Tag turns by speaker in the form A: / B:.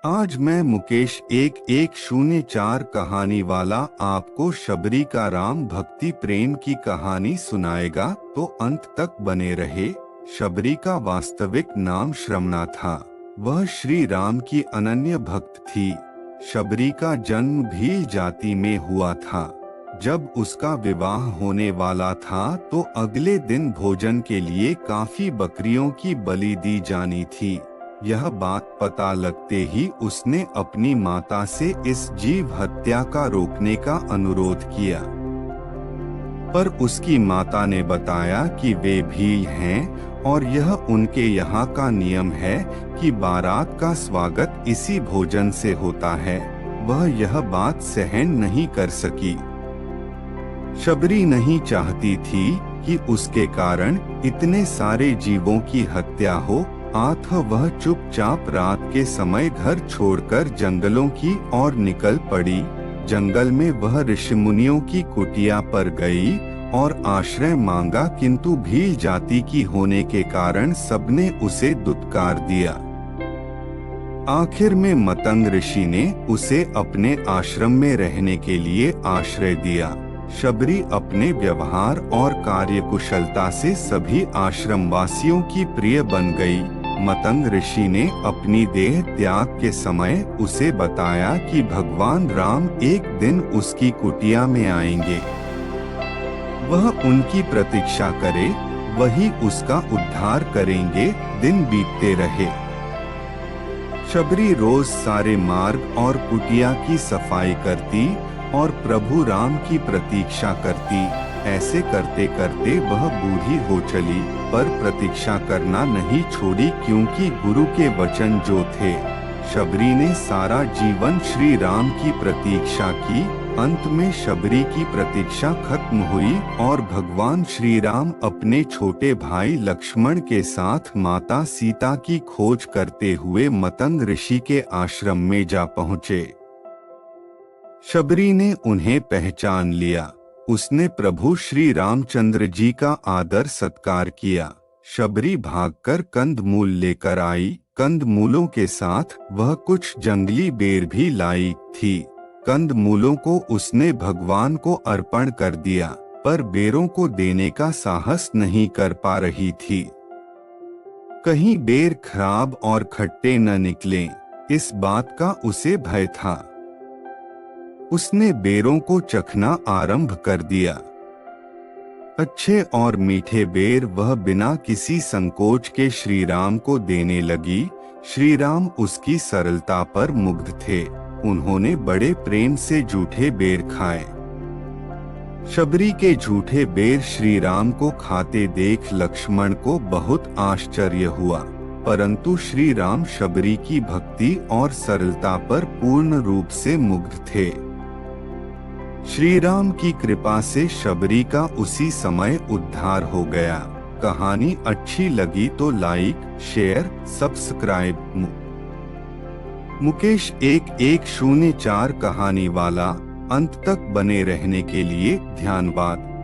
A: आज मैं मुकेश 1104 कहानी वाला आपको शबरी का राम भक्ति प्रेम की कहानी सुनाएगा, तो अंत तक बने रहे। शबरी का वास्तविक नाम श्रमणा था। वह श्री राम की अनन्य भक्त थी। शबरी का जन्म भील जाति में हुआ था। जब उसका विवाह होने वाला था तो अगले दिन भोजन के लिए काफी बकरियों की बलि दी जानी थी। यह बात पता लगते ही उसने अपनी माता से इस जीव हत्या का रोकने का अनुरोध किया, पर उसकी माता ने बताया कि वे भील हैं और यह उनके यहाँ का नियम है कि बारात का स्वागत इसी भोजन से होता है। वह यह बात सहन नहीं कर सकी। शबरी नहीं चाहती थी कि उसके कारण इतने सारे जीवों की हत्या हो। अतः वह चुपचाप रात के समय घर छोड़कर जंगलों की ओर निकल पड़ी। जंगल में वह ऋषिमुनियों की कुटिया पर गई और आश्रय मांगा, किंतु भील जाति की होने के कारण सबने उसे दुत्कार दिया। आखिर में मतंग ऋषि ने उसे अपने आश्रम में रहने के लिए आश्रय दिया। शबरी अपने व्यवहार और कार्यकुशलता से सभी आश्रम वासियों की प्रिय बन गई। मतंग ऋषि ने अपनी देह त्याग के समय उसे बताया कि भगवान राम एक दिन उसकी कुटिया में आएंगे। वह उनकी प्रतीक्षा करे, वही उसका उद्धार करेंगे। दिन बीतते रहे। शबरी रोज सारे मार्ग और कुटिया की सफाई करती और प्रभु राम की प्रतीक्षा करती। ऐसे करते करते वह बूढ़ी हो चली, पर प्रतीक्षा करना नहीं छोड़ी, क्योंकि गुरु के वचन जो थे। शबरी ने सारा जीवन श्री राम की प्रतीक्षा की। अंत में शबरी की प्रतीक्षा खत्म हुई और भगवान श्री राम अपने छोटे भाई लक्ष्मण के साथ माता सीता की खोज करते हुए मतंग ऋषि के आश्रम में जा पहुँचे। शबरी ने उन्हें पहचान लिया। उसने प्रभु श्री रामचंद्र जी का आदर सत्कार किया। शबरी भागकर कंदमूल लेकर आई। कंदमूलों के साथ वह कुछ जंगली बेर भी लाई थी। कंदमूलों को उसने भगवान को अर्पण कर दिया, पर बेरों को देने का साहस नहीं कर पा रही थी। कहीं बेर खराब और खट्टे न निकलें, इस बात का उसे भय था। उसने बेरों को चखना आरंभ कर दिया। अच्छे और मीठे बेर वह बिना किसी संकोच के श्री राम को देने लगी। श्री राम उसकी सरलता पर मुग्ध थे। उन्होंने बड़े प्रेम से जूठे बेर खाए। शबरी के जूठे बेर श्री राम को खाते देख लक्ष्मण को बहुत आश्चर्य हुआ, परंतु श्री राम शबरी की भक्ति और सरलता पर पूर्ण रूप से मुग्ध थे। श्री राम की कृपा से शबरी का उसी समय उद्धार हो गया। कहानी अच्छी लगी तो लाइक, शेयर, सब्सक्राइब। मुकेश 1104 कहानी वाला अंत तक बने रहने के लिए धन्यवाद।